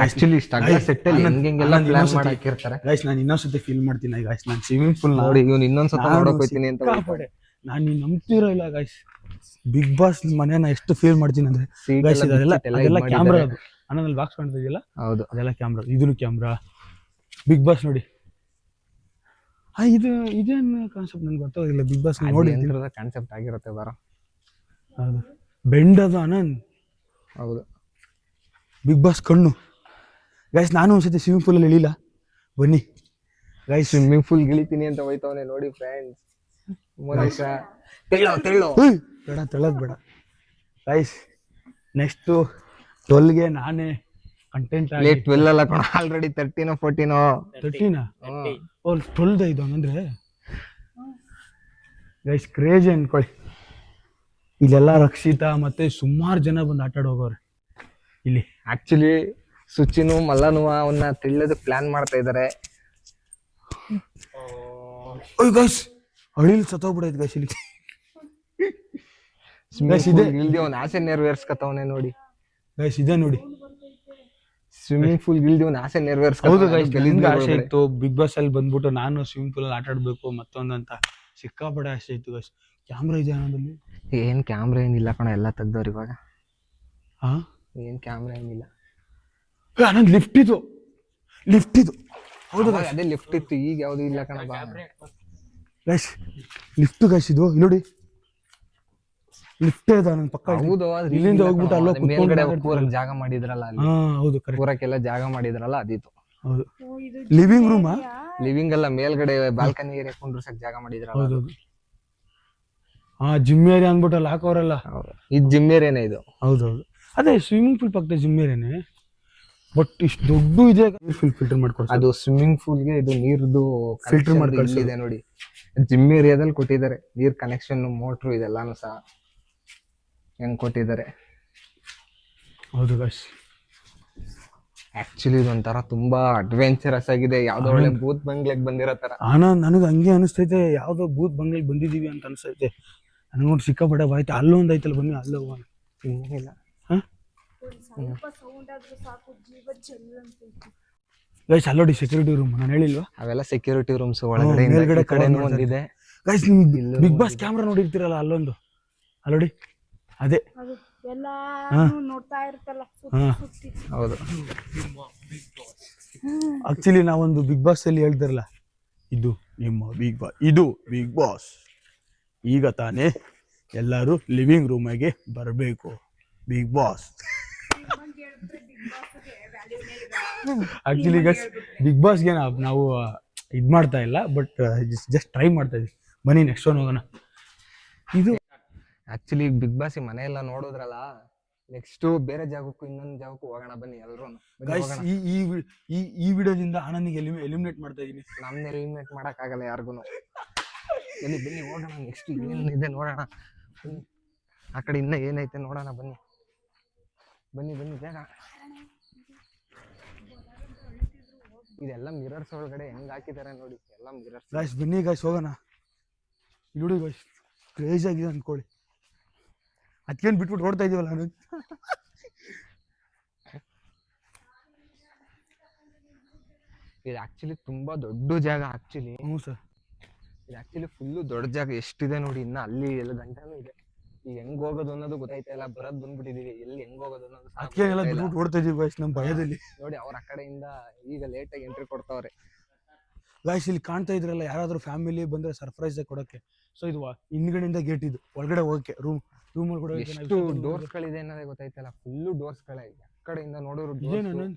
ಆಕ್ಚುಲಿ ಸೆಟ್ಟಲ್ಲಿ ಹೆಂಗೆಲ್ಲ ಪ್ಲಾನ್ ಮಾಡಿ ಹಾಕಿರ್ತಾರೆ ಗಾಯ್ಸ್. ನಾನು ಇನ್ನೊಂದ್ಸತಿ ಫೀಲ್ ಮಾಡ್ತೀನಿ ಗಾಯ್ಸ್, ನಾನು ಸ್ವಿಮ್ಮಿಂಗ್ ಪೂಲ್ ನೋಡಿ. ಇವ್ನು ಇನ್ನೊಂದ್ಸತ ನೋಡಕ್ ಹೋಗ್ತೀನಿ ಅಂತ ನಾನು ನೀವು ನಂಬ್ತಿರೋ ಇಲ್ಲ ಗಾಯ್ಸ್, ಬಿಗ್ ಬಾಸ್ ಮನೇನ ಎಷ್ಟು ಫೀಲ್ ಮಾಡ್ತೀನಿ ಅಂದ್ರೆ ಗಾಯ್ಸ್. ಅದೆಲ್ಲ ಕ್ಯಾಮ್ರಾ, ಅದು ಅನ್ನೋದಲ್ಲಿ ಬಾಕ್ಸ್ ಕಾಣ್ತಾ ಇದೆಯಲ್ಲ, ಹೌದು ಅದೆಲ್ಲ ಕ್ಯಾಮ್ರಾ, ಇದನ್ನು ಕ್ಯಾಮ್ರಾ. ಬಿಗ್ ಬಾಸ್ ನೋಡಿ, ಇದೇನು ಕಾನ್ಸೆಪ್ಟ್ ನನ್ಗೆ ಗೊತ್ತಾಗಿಲ್ಲ. ಬಿಗ್ ಬಾಸ್ ನೋಡಿ ಕಾನ್ಸೆಪ್ಟ್ ಆಗಿರುತ್ತೆ ಬರೋ. ಹೌದು, ಬೆಂಡ್ ಅದು ಆನಂದ್. ಹೌದು, ಬಿಗ್ ಬಾಸ್ ಕಣ್ಣು ಗೈಸ್. ನಾನು ಒಂದ್ಸತಿ ಸ್ವಿಮ್ಮಿಂಗ್ ಪೂಲಲ್ಲಿ ಇಳಿಲ್ಲ, ಬನ್ನಿ ಗೈಸ್. ಸ್ವಿಮ್ಮಿಂಗ್ ಪೂಲ್ ಗಿಳಿತೀನಿ ಅಂತ ಹೋಯ್ತವನೆ ನೋಡಿ ಫ್ರೆಂಡ್ಸ್. ತೆಳದ್ ಬೇಡ ಗೈಸ್. ನೆಕ್ಸ್ಟ್ 12ಗೆ ನಾನೇ ಕಂಟೆಂಟ್ ಆಗಿ 12 ಅಲ್ಲ ಕಣ, ಆಲ್ರೆಡಿ 13 14 13 12 ಇದು ಹಂಗಂದ್ರೆ ಗೈಸ್ ಕ್ರೇಜಿ ಅನ್ಕೊಳ್ಳಿ. ಇಲ್ಲೆಲ್ಲ ರಕ್ಷಿತಾ ಮತ್ತೆ ಸುಮಾರು ಜನ ಬಂದು ಆಟ ಆಡ್ ಹೋಗೋರೆ ಇಲ್ಲಿ. ಆಕ್ಚುಲಿ ಸುಚಿನು ಮಲ್ಲನು ಅವನ್ನ ತಿಳಿಯೋದು ಪ್ಲಾನ್ ಮಾಡ್ತಾ ಇದಾರೆ. ಗೈಸ್ ಅಳಿಲ್ ಸತ್ತೋಗ್ಬಿಡೈತೆ ಗೈಸ್ ಇಲ್ಲಿ. ಇಲ್ದಿ ಅವ್ನ ಆಸೆ ನೆರವೇರ್ಸ್ಕತ್ತವನೆ ನೋಡಿ ಗೈಸ್. ಇದೆ ನೋಡಿ, ಸ್ವಿಮ್ಮಿಂಗ್ ಪೂಲ್ ಇಲ್ದಿ ಅವ್ನ ಆಸೆ ನೆರವೇರ್ಸ್ಕ. ಹೌದು ಗೈಸ್, ಆಸೆ ಇತ್ತು ಬಿಗ್ ಬಾಸ್ ಅಲ್ಲಿ ಬಂದ್ಬಿಟ್ಟು ನಾನು ಸ್ವಿಮ್ಮಿಂಗ್ ಪೂಲ್ ಅಲ್ಲಿ ಆಟ ಆಡ್ಬೇಕು ಮತ್ತೊಂದಂತ ಸಿಕ್ಕಾಪಡೆ ಆಸೆ ಇತ್ತು ಗೈಸ್. ಕ್ಯಾಮ್ರಾ ಇದೆ ಅನ್ನೋದಲ್ಲಿ. ಏನ್ ಕ್ಯಾಮ್ರಾ ಏನಿಲ್ಲ ಕಣ, ಎಲ್ಲ ತೆಗ್ದವ್ರು ಇವಾಗ. ಹಾ, ಏನ್ ಕ್ಯಾಮ್ರಾ ಏನಿಲ್ಲ. ನಂದು ಲಿಫ್ಟ್ ಇದು. ಹೌದು ಅವಾಗ ಅದೇ ಲಿಫ್ಟ್ ಇತ್ತು, ಈಗ ಯಾವ್ದು ಇಲ್ಲ ಕಣ. ಗೈಸ್ ಲಿಫ್ಟ್ ಗೈಸ್, ಇದು ಇಲ್ಲಿ ನೋಡಿ, ಲಿಫ್ಟ್ ಇದೆ ನನ್ನ ಪಕ್ಕ. ಹೌದು, ಇಲ್ಲಿಂದ ಹೋಗ್ಬಿಟ್ಟು ಅಲ್ಲೋ ಮೇಲ್ಗಡೆ ಕೂರಕ್ ಜಾಗ ಮಾಡಿದ್ರಲ್ಲ ಅಲ್ಲಿ. ಹೌದು, ಕೂರಕ್ಕೆಲ್ಲ ಜಾಗ ಮಾಡಿದ್ರಲ್ಲ ಅದಿತ್ತು. ಹೌದು, ಲಿವಿಂಗ್ ರೂಮಾ? ಲಿವಿಂಗ್ ಅಲ್ಲ, ಮೇಲ್ಗಡೆ ಬಾಲ್ಕನಿ ಏರಿಯಾ ಕುಂಡ್ರಸಕ್ ಜಾಗ ಮಾಡಿದ್ರಲ್ಲ. ಹೌದು, ಹಾ ಜಿಮ್ ಏರಿಯಾ ಅಂದ್ಬಿಟ್ಟು ಅಲ್ಲಿ ಹಾಕೋರಲ್ಲ. ಇದು ಜಿಮ್ ಏರಿಯಾನೇ ಇದು. ಹೌದೌದು, ಅದೇ ಸ್ವಿಮ್ಮಿಂಗ್ ಪೂಲ್ ಪಕ್ಕದ ಜಿಮ್ ಏರಿಯಾನೇ. ಬಟ್ ಇಷ್ಟು ದೊಡ್ಡ ಇದೆ, ಫಿಲ್ಟರ್ ಮಾಡ್ಕೊಡ್ತಾರೆ. ಅದು ಸ್ವಿಮ್ಮಿಂಗ್ ಪೂಲ್ಗೆ ಇದು ನೀರ್ದು ಫಿಲ್ಟರ್ ಮಾಡ್ಕೊಳ್ಸಿದೆ ನೋಡಿ. ಜಿಮ್ ಏರಿಯಾದಲ್ಲಿ ಕೊಟ್ಟಿದ್ದಾರೆ ನೀರ್ ಕನೆಕ್ಷನ್, ಮೋಟ್ರು ಇದೆಲ್ಲಾನು ಸಹ ಹೆಂಗ್ ಕೊಟ್ಟಿದ್ದಾರೆ. ಹೌದು ಗೈಸ್, ಆಕ್ಚುಲಿ ಇದೊಂಥರ ತುಂಬಾ ಅಡ್ವೆಂಚರಸ್ ಆಗಿದೆ, ಯಾವ್ದೋ ಒಳ್ಳೆ ಬೂತ್ ಬಂಗ್ಲೆಗ್ ಬಂದಿರೋ ತರ. ನನಗೆ ಹಂಗೆ ಅನಿಸ್ತೈತೆ, ಯಾವ್ದೋ ಬೂತ್ ಬಂಗ್ಲೆಗ್ ಬಂದಿದೀವಿ ಅಂತ ಅನಿಸ್ತೈತೆ. ನನಗೊಂದು ಸಿಕ್ಕಾಪಟ್ಟೆ ಬಾಯ್ತು. ಅಲ್ಲೊಂದು ಐತಲ್ಲ, ಬನ್ನಿ ಅಲ್ಲೇ ಹೋಗೋಣ. ಇನ್ನೇನಿಲ್ಲ ಗೈಸ್, ಅಲ್ಲೋಡಿ ಸೆಕ್ಯೂರಿಟಿ ರೂಮ್, ನಾನು ಹೇಳಿಲ್ವಾ? ಅವೆಲ್ಲ ಸೆಕ್ಯೂರಿಟಿ ರೂಮ್ಸ್ ಒಳಗಡೆ. ಮೇಲ್ಗಡೆ ಕಡೆನೂ ಒಂದಿದೆ ಗೈಸ್. ನಿಮ್ಗೆ ಬಿಗ್ ಬಾಸ್ ಕ್ಯಾಮ್ರಾ ನೋಡಿರ್ತೀರಲ್ಲ, ಅಲ್ಲೊಂದು ಅಲ್ಲೋಡಿ, ಅದೇ ಹೌದು. ಆಕ್ಚುಲಿ ನಾವೊಂದು ಬಿಗ್ ಬಾಸ್ ಅಲ್ಲಿ ಹೇಳ್ತಾರಲ್ಲ, ಇದು ನಿಮ್ಮ ಬಿಗ್ ಬಾಸ್, ಈಗ ತಾನೇ ಎಲ್ಲರೂ ಲಿವಿಂಗ್ ರೂಮಿಗೆ ಬರಬೇಕು Bigg Boss. Actually guys, Bigg ಬಾಸ್ಗೆ ನಾವು ಇದು ಮಾಡ್ತಾ ಇಲ್ಲ, ಬಟ್ ಜಸ್ಟ್ ಟ್ರೈ ಮಾಡ್ತಾ ಇದೀವಿ. ಬನ್ನಿ ನೆಕ್ಸ್ಟ್ ಒನ್ ಹೋಗೋಣ. ಇದು ಆಕ್ಚುಲಿ ಬಿಗ್ ಬಾಸ್ ಮನೆ ಎಲ್ಲ ನೋಡಿದ್ರಲ್ಲ, ನೆಕ್ಸ್ಟ್ ಬೇರೆ ಜಾಗಕ್ಕೂ ಇನ್ನೊಂದು ಜಾಗಕ್ಕೂ ಹೋಗೋಣ ಬನ್ನಿ ಎಲ್ರು. ಗೈಸ್, ಈ ವಿಡಿಯೋದಿಂದ ಆನಂದಿಗೆ ಎಲಿಮಿನೇಟ್ ಮಾಡ್ತಾ ಇದೀನಿ. ನಮ್ನ ಎಲಿಮಿನೇಟ್ ಮಾಡಕ್ ಆಗಲ್ಲ ಯಾರಿಗೂನು. ಬನ್ನಿ ಹೋಗೋಣ, ನೆಕ್ಸ್ಟ್ ಏನಿದೆ ನೋಡೋಣ. ಆ ಕಡೆ ಇನ್ನ ಏನೈತೆ ನೋಡೋಣ, ಬನ್ನಿ ಬೇಗ. ಇದೆಲ್ಲ ಮಿರರ್ಸ್ ಒಳಗಡೆ ಹೆಂಗ್ ಹಾಕಿದ್ದಾರೆ ನೋಡಿ, ಎಲ್ಲ ಮಿರರ್ಸ್. ಗೈಸ್ ಬನ್ನಿ ಗೈಸ್, ಹೋಗೋಣ. ನೋಡಿ ಗೈಸ್, ಕ್ರೇಜ್ ಆಗಿದೆ ಅನ್ಕೊಳ್ಳಿ. ಅದಕ್ಕೇನು ಬಿಟ್ಬಿಟ್ಟು ಓಡ್ತಾ ಇದೀವಲ್ಲ ನಾನು. ಇದು ಆಕ್ಚುಲಿ ತುಂಬಾ ದೊಡ್ಡ ಜಾಗ ಆಕ್ಚುಲಿ. ಹ್ಞೂ ಸರ್, ಇದು ಆಕ್ಚುಲಿ ಫುಲ್ಲು ದೊಡ್ಡ ಜಾಗ. ಎಷ್ಟಿದೆ ನೋಡಿ, ಇನ್ನ ಅಲ್ಲಿ ಎಲ್ಲ ಗಂಟನೂ ಇದೆ. ಈಗ ಹೆಂಗ್ ಹೋಗೋದು ಅನ್ನೋದು ಗೊತ್ತಾಯ್ತಾ ಇಲ್ಲ, ಬರದ್ ಬಂದ್ಬಿಟ್ಟಿದೀವಿ, ಎಲ್ಲಿ ಹೆಂಗ್ ಹೋಗೋದು ಅನ್ನೋದು. ಅದಕ್ಕೇನೆಲ್ಲ ಬಿಟ್ಬಿಟ್ಟು ಓಡ್ತಾ ಇದೀವಿ ಗೈಸ್ ನಮ್ಮ ಭಯದಲ್ಲಿ. ನೋಡಿ, ಅವ್ರ ಆ ಕಡೆಯಿಂದ ಈಗ ಲೇಟ್ ಆಗಿ ಎಂಟ್ರಿ ಕೊಡ್ತಾವ್ರೆ. ಗೈಸ್, ಇಲ್ಲಿ ಕಾಣ್ತಾ ಇದ್ರಲ್ಲ, ಯಾರಾದ್ರೂ ಫ್ಯಾಮಿಲಿ ಬಂದ್ರೆ ಸರ್ಪ್ರೈಸ್ ಆಗಿ ಕೊಡಕ್ಕೆ. ಸೊ ಇದು ಹಿಂದ್ಗಡೆಯಿಂದ ಗೇಟ್, ಇದು ಒಳಗಡೆ ಹೋಗಕ್ಕೆ ರೂಮ್ ಒಳಗಡೆ. ಎಷ್ಟು ಡೋರ್ಸ್ ಗಳಿದೆ ಅನ್ನೋದೇ ಗೊತ್ತಾಯ್ತಲ್ಲ, ಫುಲ್ಲು ಡೋರ್ಸ್ ಗಳೇ. ಆ ಕಡೆಯಿಂದ ನೋಡೋರು.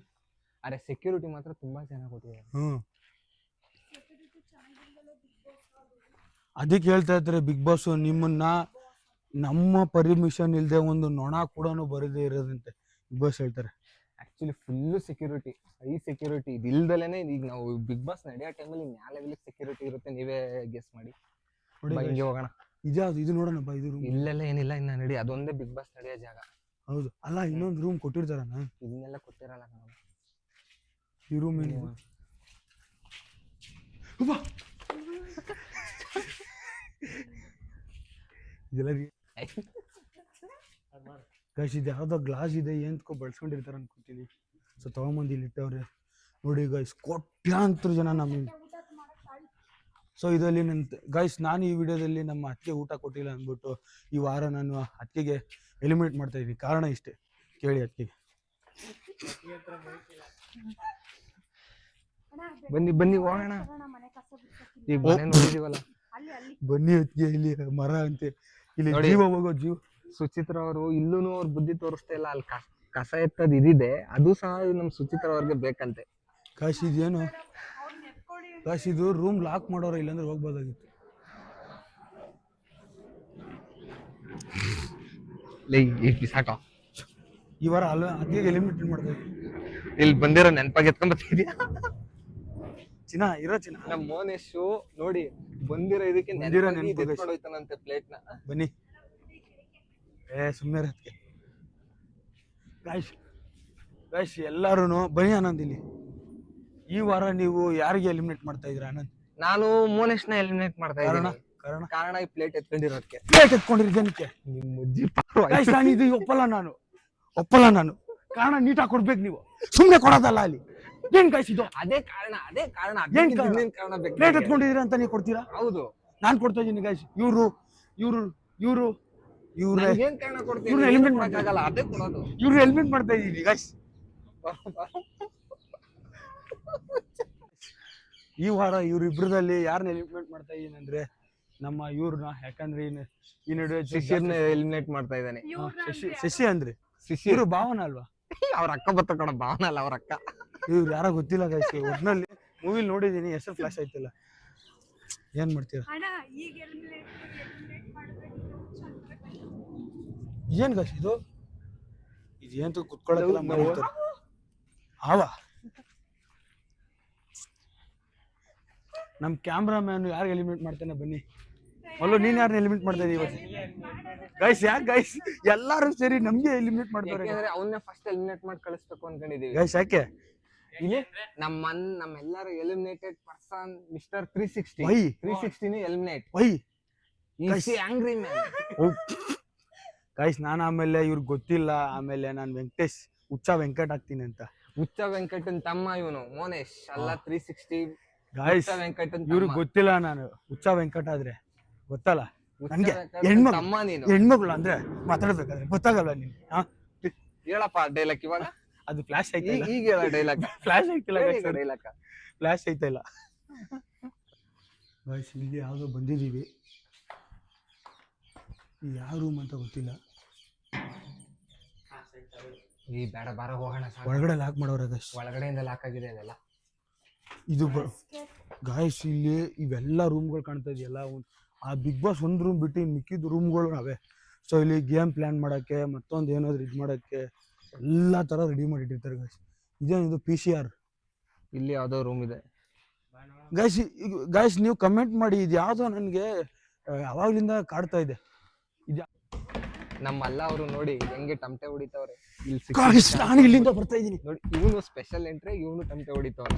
ಅರೆ ಸೆಕ್ಯೂರಿಟಿ ಮಾತ್ರ ತುಂಬಾ ಚೆನ್ನಾಗಿ ಕೊಟ್ಟಿದ್ದಾರೆ. ಅದಕ್ಕೆ ಹೇಳ್ತಾ ಇರ್ತಾರೆ ಬಿಗ್ ಬಾಸ್ ನಿಮ್ಮನ್ನ ನಮ್ಮ ಪರ್ಮಿಷನ್ ಇಲ್ಲದೆ ಒಂದು ನೊಣ ಕೂಡ ಬರದೇ ಇರೋದಂತೆ ಬಿಗ್ ಬಾಸ್ ಹೇಳ್ತಾರೆ. Actually full security, high security. ಇದಿಲ್ದಲೇನೆ ಈಗ ನಾವು ಬಿಗ್ ಬಾಸ್ ನಡೆಯೋ ಟೈಮಲ್ಲಿ ಯಾವ ಲೆವೆಲ್ ಸೆಕ್ಯೂರಿಟಿ ಇರುತ್ತೆ ನೀವೇ ಗೆಸ್ ಮಾಡಿ. ನೋಡಿ ಬಾ, ಹಿಂಗೆ ಹೋಗೋಣ. ಇದ್ಯಾವ್ದು ಇದು ನೋಡೋಣ ಬಾ, ಇದು ರೂಮ್. ಇಲ್ಲೆಲ್ಲ ಏನಿಲ್ಲ, ಇನ್ನ ನಡಿ. ಅದೊಂದೇ ಬಿಗ್ ಬಾಸ್ ನಡೆಯೋ ಜಾಗ. ಹೌದು ಅಲ್ಲ, ಇನ್ನೊಂದು ರೂಮ್ ಕೊಟ್ಟಿರ್ತಾರಣ್ಣ. ಇದನ್ನೆಲ್ಲ ಕೊಟ್ಟಿರಲ್ಲ ನಾವು. ಈ ರೂಮ್ ಏನು ಇದೆಲ್ಲ ಗೈಸ್, ಇದು ಯಾವ್ದೋ ಗ್ಲಾಸ್ ಇದೆ, ಏನ್ಕೋ ಬಳಸ್ಕೊಂಡಿರ್ತಾರೆ ಅನ್ಕೊತೀನಿ. ಸೊ ತಗೊಂಬಂದು ಇಲ್ಲಿ ಇಟ್ಟವ್ರೆ ನೋಡಿ ಗೈಸ್. ಕೋಟ್ಯಾಂತರ ಜನ ನಮ್ಮ. ಸೊ ಇದರಲ್ಲಿ ಗೈಸ್, ನಾನು ಈ ವಿಡಿಯೋದಲ್ಲಿ ನಮ್ಮ ಅತ್ತಿಗೆ ಊಟ ಕೊಟ್ಟಿಲ್ಲ ಅಂದ್ಬಿಟ್ಟು ಈ ವಾರ ನಾನು ಅತ್ತಿಗೆಗೆ ಎಲಿಮಿನೇಟ್ ಮಾಡ್ತಾ ಇದ್ದೀನಿ. ಕಾರಣ ಇಷ್ಟೇ, ಕೇಳಿ ಅತ್ತಿಗೆ. ಬನ್ನಿ ಬನ್ನಿ ಹೋಗೋಣ. ಈಗ ಮನೆ ನೋಡಿದೀವಲ್ಲ, ಬನ್ನಿ ಅತ್ತಿಗೆ, ಇಲ್ಲಿ ಮರ ಅಂತೆ, ಇಲ್ಲಿ ನೋಡಿ. ಜೀವ ಹೋಗೋ ಜೀವ. ಸುಚಿತ್ರ ಅವರು ಇಲ್ಲೂ ಅವ್ರ ಬುದ್ಧಿ ತೋರಿಸ್ತಾ ಇಲ್ಲ. ಅಲ್ಲಿ ಕಸ ಎತ್ತದ್ ಇದಿದೆ, ಅದು ಸಹ ನಮ್ ಸುಚಿತ್ರ ಅವ್ರಿಗೆ ಬೇಕಂತೆ. ಕಾಶ್ ಇದೇನು ಕಾಶ್, ಇದು ರೂಮ್ ಲಾಕ್ ಮಾಡೋರ, ಇಲ್ಲಾಂದ್ರೆ ಹೋಗ್ಬೋದಾಗಿತ್ತು. ಸಾಕ ಈ ವಾರ ಅಲ್ಲ ಅತ್ತಿಗೆ ಎಲಿಮಿನೇಟ್ ಮಾಡ್ತಾ ಇದ್ದೀನಿ. ಇಲ್ಲಿ ಬಂದಿರೋ ನೆನಪಾಗಿ ಎತ್ಕೊಂಡ್ಬರ್ತಿದ್ಯಾ? ಚಿನ್ನ ಇರೋ ಚಿನ್ನ. ನಮ್ ಮೋನೇಶು ನೋಡಿ ಬಂದಿರೋ ಇದಕ್ಕೆ ಬಂದಿರೋ ನೆನಪಾಗಿ ನೆನ್ಪು ಎತ್ಕೊಂಡು ಹೋಯ್ತಾನಂತೆ ಪ್ಲೇಟ್ ನ. ಬನ್ನಿ, ಸುಮ್ಮನೆ ಅದಕ್ಕೆ. ಗಾಯ್ಸ್ ಎಲ್ಲಾರು ಬನ್ನಿ ಆನಂದ್. ಇಲ್ಲಿ ಈ ವಾರ ನೀವು ಯಾರಿಗೆ ಎಲಿಮಿನೇಟ್ ಮಾಡ್ತಾ ಇದ್ದೀರಾ ಆನಂದ್? ನಾನು ಮೋನೇಶ್ ನ ಎಲಿಮಿನೇಟ್ ಮಾಡ್ತಾ ಇದ್ದೀನಿ. ಕಾರಣ ಈ ಪ್ಲೇಟ್ ಎತ್ಕೊಂಡಿರೋದಕ್ಕೆ. ಪ್ಲೇಟ್ ಎತ್ಕೊಂಡಿರೋದಕ್ಕೆ ನಿಮ್ ಅಜ್ಜಿ ನಾನು ಇದು ಒಪ್ಪಲ್ಲ ನಾನು. ಕಾರಣ ನೀಟಾಗಿ ಕೊಡ್ಬೇಕು, ನೀವು ಸುಮ್ಮನೆ ಕೊಡೋದಲ್ಲ. ಅಲ್ಲಿ ಏನ್ ಕಾಯ್ಸಿದ್ದು? ಅದೇ ಕಾರಣ ಏನ್ ಕಾರಣ? ಇನ್ನೇನ್ ಕಾರಣ ಬೇಕು? ಪ್ಲೇಟ್ ಎತ್ಕೊಂಡಿದೀರ ಅಂತ ನೀವು ಕೊಡ್ತೀರಾ? ಹೌದು, ನಾನ್ ಕೊಡ್ತಾ ಇದ್ದೀನಿ ಗಾಯ್ಸ್. ಇವ್ರು ಏನ್ ಕಾರಣ ಕೊಡ್ತೀನಿ? ಇವ್ರನ್ನ ಎಲಿಮಿನೇಟ್ ಮಾಡಕ್ಕಾಗಲ್ಲ, ಅದೇ ಕೊಡೋದು. ಇವ್ರು ಎಲಿಮಿನೇಟ್ ಮಾಡ್ತಾ ಇದ್ದೀವಿ ಗಾಯ್ಸ್. ಈ ವಾರ ಇವ್ರಿಬ್ರದಲ್ಲಿ ಯಾರನ್ನ ಎಲಿಮಿನೇಟ್ ಮಾಡ್ತಾ ಇದೀನಿ ಅಂದ್ರೆ ನಮ್ಮ ಇವ್ರನ್ನ. ಯಾಕಂದ್ರೆ ಈ ನಡುವೆ ಶಿಶಿರ್ನ ಎಲಿಮಿನೇಟ್ ಮಾಡ್ತಾ ಇದ್ದಾನೆ. ಶಶಿ ಅಂದ್ರೆ ಶಿಶಿರ್ ಇವ್ರು ಭಾವನ ಅಲ್ವಾ? ಅವ್ರ ಅಕ್ಕ ಬತ್ತ ಕಣ, ಭಾವನ ಅಲ್ಲ ಅವ್ರ ಅಕ್ಕ. ಇವ್ರು ಯಾರೋ ಗೊತ್ತಿಲ್ಲ ಗಾಯ್ಸ್. ಒಟ್ನಲ್ಲಿ ಮೂವಿಲಿ ನೋಡಿದೀನಿ, ಹೆಸರು ಫ್ಲಾಶ್ ಆಯ್ತಿಲ್ಲ. ಏನ್ ಮಾಡ್ತೀರಾ? ಏನ್ ಗಾಯ್ಸ್ ಇದು ಏನ್ ಕುತ್ಕೊಳ್ಳೋದಿಲ್ಲ ಮಾಡ್ತಾರೆ. ನಮ್ ಕ್ಯಾಮ್ರಾಮ್ಯಾನ್ ಯಾರು ಎಲಿಮಿನೇಟ್ ಮಾಡ್ತಾನೆ? ಬನ್ನಿ ಅಲ್ಲೋ, ನೀನ್ ಯಾರನ್ನ ಎಲಿಮಿನೇಟ್ ಮಾಡ್ತಾ ಇದೀವಿ ಗೈಸ್? ಯಾಕೆ ಗೈಸ್ ಎಲ್ಲಾರು ಸೇರಿ ನಮ್ಗೆ ಎಲಿಮಿನೇಟ್ ಮಾಡ್ತಾರೆ? ಅವನ್ನ ಫಸ್ಟ್ ಎಲಿಮಿನೇಟ್ ಮಾಡಿ ಕಳಿಸ್ಬೇಕು ಅನ್ಕೊಂಡಿದೀವಿ ಗೈಸ್. ಯಾಕೆ? ಇಲ್ಲಿ ನಮ್ಮೆಲ್ಲರೂ eliminated person mister 360. Why 360 eliminate. Why angry man. Guys, ನಾನು ಆಮೇಲೆ ಇವ್ರಿಗೆ ಗೊತ್ತಿಲ್ಲ. ಆಮೇಲೆ ನಾನು ವೆಂಕಟೇಶ್ ಹುಚ್ಚ ವೆಂಕಟ್ ಆಗ್ತೀನಿ ಅಂತ. ಹುಚ್ಚ ವೆಂಕಟನ್ ತಮ್ಮ ಇವನು ಮೋನೇಶ್ ಅಲ್ಲ. 360 ಗಾಯ್ಸ್, ವೆಂಕಟನ್ ಇವ್ರಿಗೆ ಗೊತ್ತಿಲ್ಲ. ನಾನು ಹುಚ್ಚ ವೆಂಕಟ್ ಆದ್ರೆ ಗೊತ್ತಲ್ಲ ನನ್ಗೆ. ತಮ್ಮ ನೀನು. ಹೆಣ್ಮಕ್ಳು ಅಂದ್ರೆ ಮಾತಾಡ್ಬೇಕಾದ್ರೆ ಗೊತ್ತಾಗಲ್ಲ ನೀನು. ಹೇಳಪ್ಪ ಡೈಲಾಗ್ ಇವಾಗ. ಅದು ಫ್ಲಾಶ್ ಆಯ್ತಿಲ್ಲ. ಈಗ ಹೇಳ ಡೈಲಾಗ್. ಫ್ಲಾಶ್ ಆಯ್ತಿಲ್ಲ ಡೈಲಾಗ್ ಫ್ಲಾಶ್ ಆಯ್ತಿಲ್ಲ. ಗಾಯ್ಸ್, ಇಲ್ಲಿ ಯಾವ್ದೋ ಬಂದಿದೀವಿ. ಯಾವ ರೂಮ್ ಅಂತ ಗೊತ್ತಿಲ್ಲ. ಈ ಬೇಡ ಬಾರ ಹೋಗೋಣ. ಒಳಗಡೆ ಲಾಕ್ ಮಾಡೋರ ಗಾಯ್ಸ್. ಒಳಗಡೆಯಿಂದ ಲಾಕ್ ಆಗಿದೆ ಅದೆಲ್ಲ. ಇದು ಗಾಯ್ಸ್, ಇಲ್ಲಿ ಇವೆಲ್ಲ ರೂಮ್ಗಳು ಕಾಣ್ತಾ ಇದೆಯಲ್ಲ. ಆ ಬಿಗ್ ಬಾಸ್ ಒಂದು ರೂಮ್ ಬಿಟ್ಟು ಇನ್ನು ಮಿಕ್ಕಿದ ರೂಮ್ಗಳು ನಾವೇ. ಸೊ ಇಲ್ಲಿ ಗೇಮ್ ಪ್ಲಾನ್ ಮಾಡೋಕ್ಕೆ, ಮತ್ತೊಂದು ಏನಾದ್ರು ಇದು ಮಾಡೋಕ್ಕೆ ಎಲ್ಲ ಥರ ರೆಡಿ ಮಾಡಿಟ್ಟಿರ್ತಾರೆ ಗಾಯ್ಸ್. ಇದೇನಿದು PCR? ಇಲ್ಲಿ ಯಾವ್ದೋ ರೂಮ್ ಇದೆ ಗಾಯ್ಸ್. ನೀವು ಕಮೆಂಟ್ ಮಾಡಿ, ಇದು ಯಾವುದೋ ನನಗೆ ಅವಾಗ್ಲಿಂದ ಕಾಡ್ತಾ ಇದೆ. ನಮ್ಮಲ್ಲ ಅವರು ನೋಡಿ ಹೆಂಗೆ ಟಮಟೆ ಹೊಡಿತಾವ್ರೆ. ನಾನು ಇಲ್ಲಿಂದ ಬರ್ತಾ ಇದ್ದೀನಿ ನೋಡಿ. ಇವನು ಸ್ಪೆಷಲ್ ಎಂಟ್ರಿ, ಇವನು ಟಮಟೆ ಹೊಡಿತಾವ್ರೆ.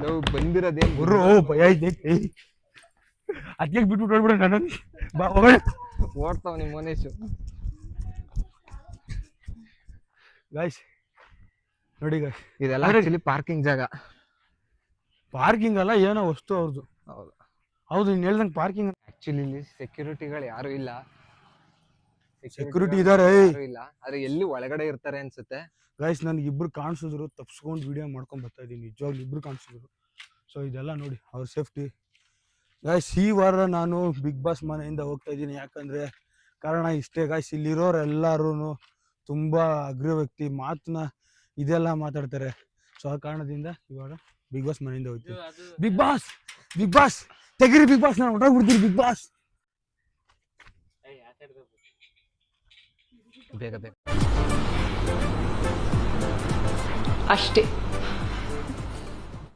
ನಾವು ಬಂದಿರೋದೇನ್ ಭಯ ಇದೆ. ಅದ್ಕೆ ಬಿಟ್ಬಿಟ್ಟು ಹೋಗ್ಬಿಡ. ನಾನು ಬಾ ಹೋಗೋಣ. ಓಡ್ತಾವ ನಿಮ್ಮ ಮನೇಶು. ಗಾಯ್ಸ್ ನೋಡಿ ಗಾಯ್ಸ್, ಇದೆಲ್ಲ ಆಕ್ಚುಲಿ ಪಾರ್ಕಿಂಗ್ ಜಾಗ. ಪಾರ್ಕಿಂಗ್ ಅಲ್ಲ, ಏನೋ ವಸ್ತು ಅವ್ರದ್ದು. ಹೌದು, ನೀನ್ ಹೇಳ್ದಂಗೆ ಪಾರ್ಕಿಂಗ್. ಆಕ್ಚುಲಿ ಇಲ್ಲಿ ಸೆಕ್ಯೂರಿಟಿಗಳು ಯಾರು ಇಲ್ಲ. ಸೆಕ್ಯೂರಿಟಿ ಇದಾರೆ ಇಲ್ಲ, ಆದ್ರೆ ಎಲ್ಲಿ ಒಳಗಡೆ ಇರ್ತಾರೆ ಅನ್ಸುತ್ತೆ. ಗೈಸ್, ನನ್ಗೆ ಇಬ್ರು ಕಾಣಿಸಿದ್ರು, ತಪ್ಸ್ಕೊಂಡು ವಿಡಿಯೋ ಮಾಡ್ಕೊಂಡ್ ಬರ್ತಾ ಇದೀನಿ. ನಿಜವಾಗ್ಲೂ ಇಬ್ರು ಕಾಣಿಸಿದ್ರು. ಸೊ ಇದೆಲ್ಲ ನೋಡಿ ಅವ್ರ ಸೇಫ್ಟಿ. ಗೈಸ್, ಈ ವಾರ ನಾನು ಬಿಗ್ ಬಾಸ್ ಮನೆಯಿಂದ ಹೋಗ್ತಾ ಇದ್ದೀನಿ. ಯಾಕಂದ್ರೆ ಕಾರಣ ಇಷ್ಟೇ ಗಾಯ್ಸ್. ಇಲ್ಲಿರೋರೆಲ್ಲರೂ ತುಂಬಾ ಅಗ್ರ ವ್ಯಕ್ತಿ, ಮಾತನ್ನ ಇದೆಲ್ಲ ಮಾತಾಡ್ತಾರೆ. ಸೊ ಆ ಕಾರಣದಿಂದ ಇವಾಗ ಬಿಗ್ ಬಾಸ್ ಮನೆಯಿಂದ ಹೋಗ್ತೀವಿ. ಬಿಗ್ ಬಾಸ್ ತೆಗಿರಿ, ಬಿಗ್ ಬಾಸ್ ನಾನು ಹೊರಟೋಗ್ಬಿಡ್ತೀನಿ. ಬಿಗ್ ಬಾಸ್ ಬೇಗ ಬೇಗ ಅಷ್ಟೇ.